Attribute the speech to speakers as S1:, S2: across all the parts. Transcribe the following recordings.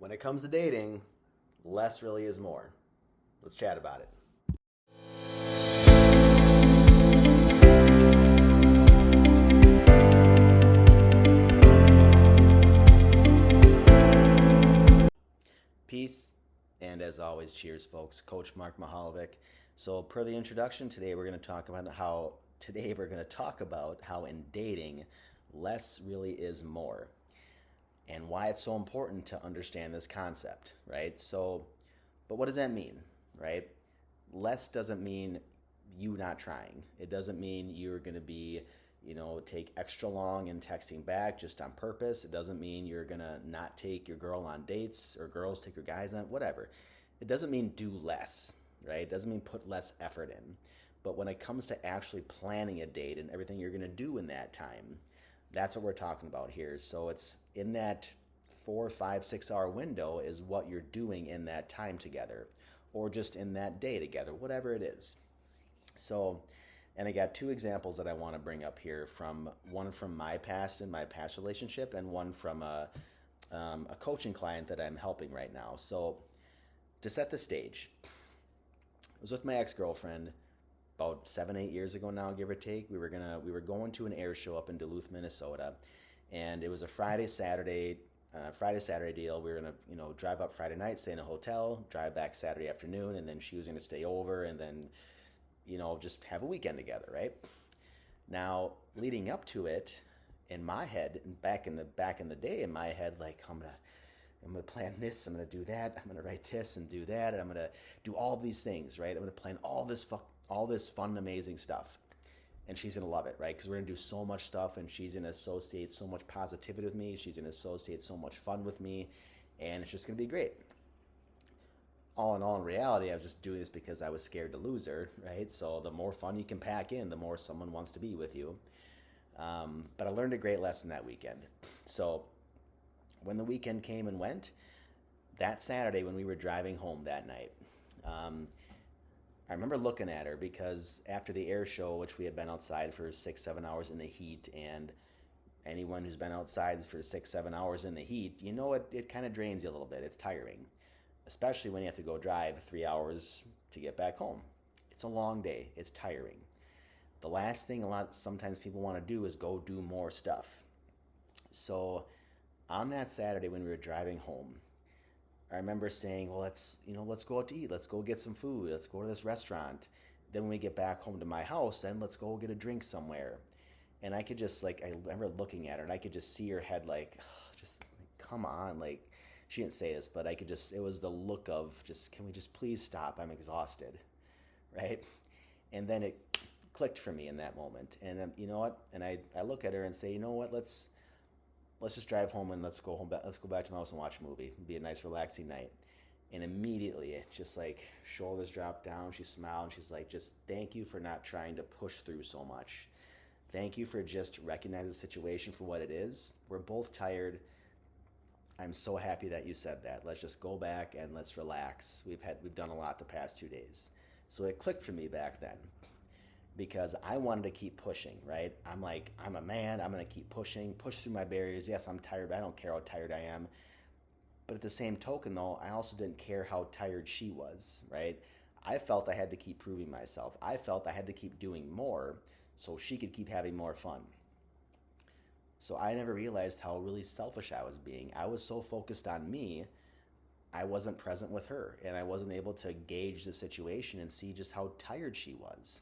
S1: When it comes to dating, less really is more. Let's chat about it. Peace, and as always, cheers, folks. Coach Mark Mahalovic. So, per the introduction, today we're going to talk about how in dating, less really is more, and why it's so important to understand this concept, right? So, but what does that mean, right? Less doesn't mean you not trying. It doesn't mean you're going to be, take extra long in texting back just on purpose. It doesn't mean you're going to not take your girl on dates or girls take your guys on, whatever. It doesn't mean do less, right? It doesn't mean put less effort in. But when it comes to actually planning a date and everything you're going to do in that time, that's what we're talking about here. So it's in that 4, 5, 6 hour window is what you're doing in that time together, or just in that day together, whatever it is. So, and I got two examples that I want to bring up here, from one from my past and my past relationship, and one from a coaching client that I'm helping right now. So to set the stage, I was with my ex-girlfriend about 7, 8 years ago now, give or take. We were going to an air show up in Duluth, Minnesota, and it was a Friday Saturday deal. We were gonna drive up Friday night, stay in a hotel, drive back Saturday afternoon, and then she was gonna stay over, and then just have a weekend together, right? Now, leading up to it, in my head, back in the day, in my head, like I'm gonna plan this, I'm gonna do that, I'm gonna write this and do that, and I'm gonna do all these things, right? I'm gonna plan all this fun, amazing stuff, and she's gonna love it, right? Because we're gonna do so much stuff, and she's gonna associate so much positivity with me. She's gonna associate so much fun with me, and it's just gonna be great. All in all, in reality, I was just doing this because I was scared to lose her, right? So the more fun you can pack in, the more someone wants to be with you. But I learned a great lesson that weekend. So when the weekend came and went, that Saturday when we were driving home that night, I remember looking at her, because after the air show, which we had been outside for 6, 7 hours in the heat, and anyone who's been outside for 6, 7 hours in the heat, it kind of drains you a little bit. It's tiring, especially when you have to go drive 3 hours to get back home. It's a long day. It's tiring. The last thing sometimes people want to do is go do more stuff. So on that Saturday when we were driving home, I remember saying, well, let's go out to eat. Let's go get some food. Let's go to this restaurant. Then when we get back home to my house, then let's go get a drink somewhere. And I could just, I remember looking at her, and I could just see her head just come on. She didn't say this, but it was the look of just, can we just please stop? I'm exhausted, right? And then it clicked for me in that moment. And you know what? And I look at her and say, you know what? Let's just drive home, and let's go home. Let's go back to my house and watch a movie. It'd be a nice, relaxing night. And immediately, it just shoulders dropped down. She smiled, and she's like, just thank you for not trying to push through so much. Thank you for just recognizing the situation for what it is. We're both tired. I'm so happy that you said that. Let's just go back and let's relax. We've done a lot the past 2 days. So it clicked for me back then, because I wanted to keep pushing, right? I'm like, I'm a man. I'm going to keep pushing, push through my barriers. Yes, I'm tired, but I don't care how tired I am. But at the same token, though, I also didn't care how tired she was, right? I felt I had to keep proving myself. I felt I had to keep doing more so she could keep having more fun. So I never realized how really selfish I was being. I was so focused on me, I wasn't present with her, and I wasn't able to gauge the situation and see just how tired she was.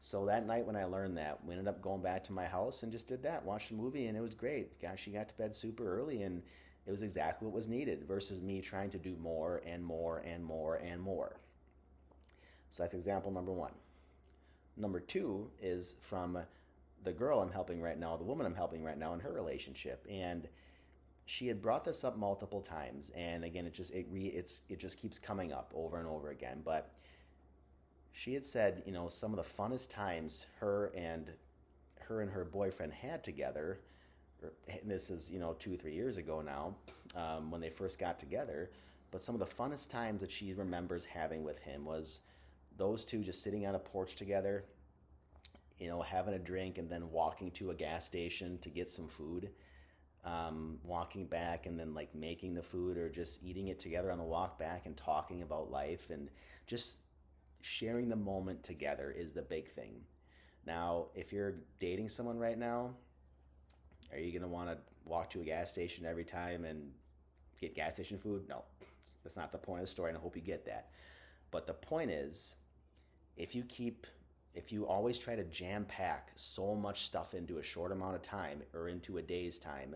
S1: So that night when I learned that, we ended up going back to my house and just did that, watched a movie, and it was great. Gosh, she got to bed super early, and it was exactly what was needed, versus me trying to do more and more and more and more. So that's example number one. Number two is from the girl I'm helping right now, the woman I'm helping right now in her relationship. And she had brought this up multiple times, and again, it just keeps coming up over and over again. But she had said, some of the funnest times her and her boyfriend had together, and this is 2 or 3 years ago now, when they first got together. But some of the funnest times that she remembers having with him was those two just sitting on a porch together, having a drink, and then walking to a gas station to get some food. walking back and then like making the food or just eating it together on the walk back and talking about life and just sharing the moment together is the big thing. Now, if you're dating someone right now, are you going to want to walk to a gas station every time and get gas station food? No, that's not the point of the story, and I hope you get that. But the point is, if you keep if you always try to jam pack so much stuff into a short amount of time or into a day's time,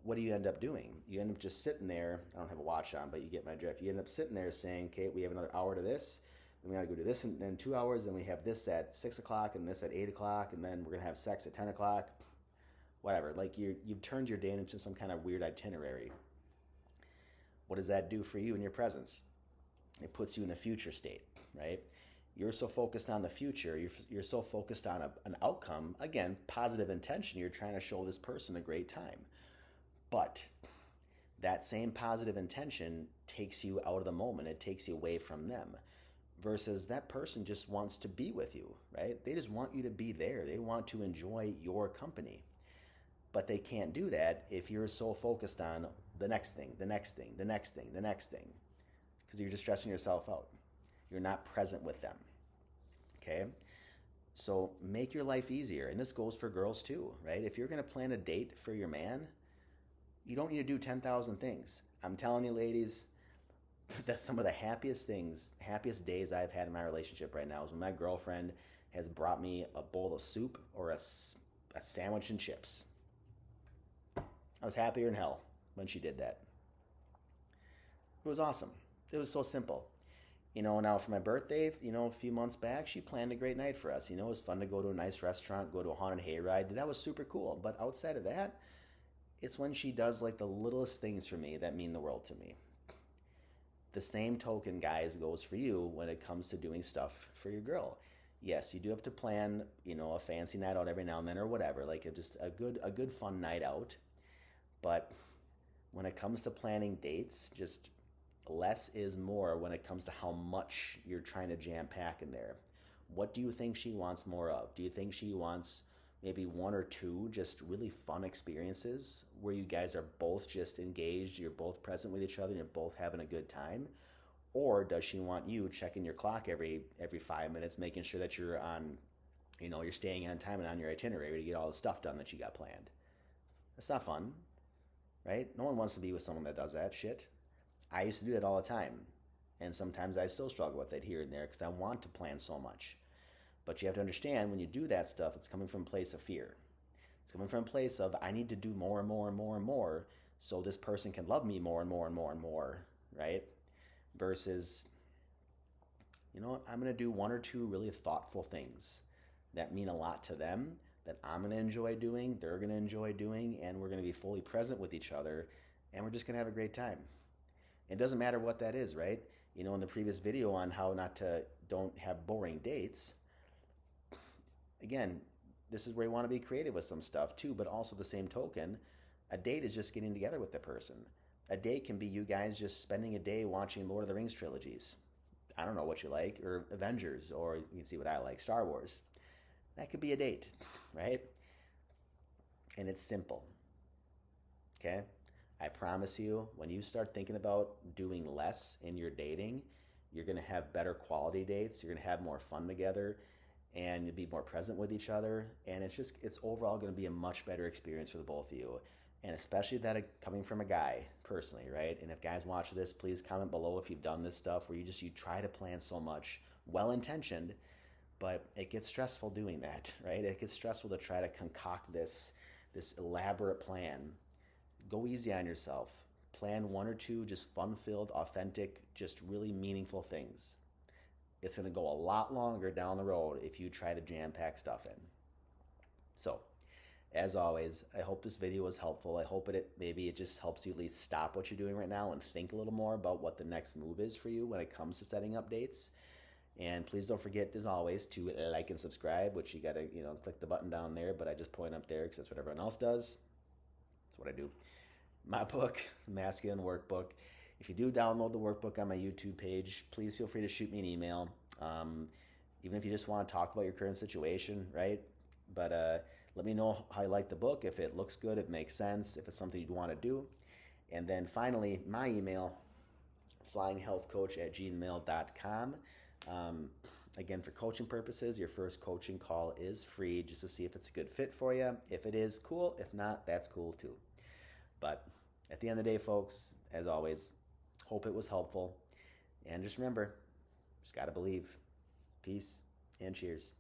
S1: what do you end up doing? You end up just sitting there. I don't have a watch on, but you get my drift. You end up sitting there saying, okay, we have another hour to this, then we gotta go do this in 2 hours, then we have this at 6 o'clock and this at 8 o'clock, and then we're gonna have sex at 10 o'clock. Whatever. Like you've turned your day into some kind of weird itinerary. What does that do for you in your presence? It puts you in the future state, right? You're so focused on the future. You're so focused on an outcome. Again, positive intention. You're trying to show this person a great time. But that same positive intention takes you out of the moment. It takes you away from them. Versus that person just wants to be with you, right? They just want you to be there. They want to enjoy your company. But they can't do that if you're so focused on the next thing, the next thing, the next thing, the next thing. Because you're just stressing yourself out. You're not present with them. Okay? So make your life easier. And this goes for girls too, right? If you're going to plan a date for your man, you don't need to do 10,000 things. I'm telling you, ladies, that's some of the happiest days I've had in my relationship right now is when my girlfriend has brought me a bowl of soup or a sandwich and chips. I was happier than hell when she did that. It was awesome. It was so simple. Now for my birthday, a few months back, she planned a great night for us. It was fun to go to a nice restaurant, go to a haunted hayride. That was super cool. But outside of that, it's when she does like the littlest things for me that mean the world to me. The same token, guys, goes for you when it comes to doing stuff for your girl. Yes, you do have to plan, a fancy night out every now and then or whatever, like just a good fun night out. But when it comes to planning dates, just less is more when it comes to how much you're trying to jam pack in there. What do you think she wants more of? Do you think she wants maybe one or two just really fun experiences where you guys are both just engaged, you're both present with each other, and you're both having a good time? Or does she want you checking your clock every 5 minutes, making sure that you're on, you're staying on time and on your itinerary to get all the stuff done that you got planned? That's not fun, right? No one wants to be with someone that does that shit. I used to do that all the time. And sometimes I still struggle with it here and there because I want to plan so much. But you have to understand when you do that stuff, it's coming from a place of fear. It's coming from a place of I need to do more and more and more and more so this person can love me more and more and more and more, right? Versus, I'm going to do one or two really thoughtful things that mean a lot to them, that I'm going to enjoy doing, they're going to enjoy doing, and we're going to be fully present with each other, and we're just going to have a great time. It doesn't matter what that is, right? In the previous video on how don't have boring dates, again, this is where you want to be creative with some stuff too, but also the same token, a date is just getting together with the person. A date can be you guys just spending a day watching Lord of the Rings trilogies. I don't know what you like, or Avengers, or you can see what I like, Star Wars. That could be a date, right? And it's simple, okay? I promise you, when you start thinking about doing less in your dating, you're going to have better quality dates, you're going to have more fun together, and you'll be more present with each other, and it's overall going to be a much better experience for the both of you. And especially that coming from a guy, personally, right? And if guys watch this, please comment below if you've done this stuff where you try to plan so much, well-intentioned, but it gets stressful doing that, right? It gets stressful to try to concoct this elaborate plan. Go easy on yourself. Plan one or two just fun-filled, authentic, just really meaningful things. It's going to go a lot longer down the road if you try to jam-pack stuff in. So, as always, I hope this video was helpful. I hope maybe it just helps you at least stop what you're doing right now and think a little more about what the next move is for you when it comes to setting up dates. And please don't forget, as always, to like and subscribe, which you got to, click the button down there, but I just point up there because that's what everyone else does. That's what I do. My book, Masculine Workbook. If you do download the workbook on my YouTube page, please feel free to shoot me an email. Even if you just want to talk about your current situation, right? But Let me know how you like the book, if it looks good, it makes sense, if it's something you'd want to do. And then finally, my email, flyinghealthcoach@gmail.com. Again, for coaching purposes, your first coaching call is free just to see if it's a good fit for you. If it is, cool. If not, that's cool too. But at the end of the day, folks, as always, hope it was helpful. And just remember, just got to believe. Peace and cheers.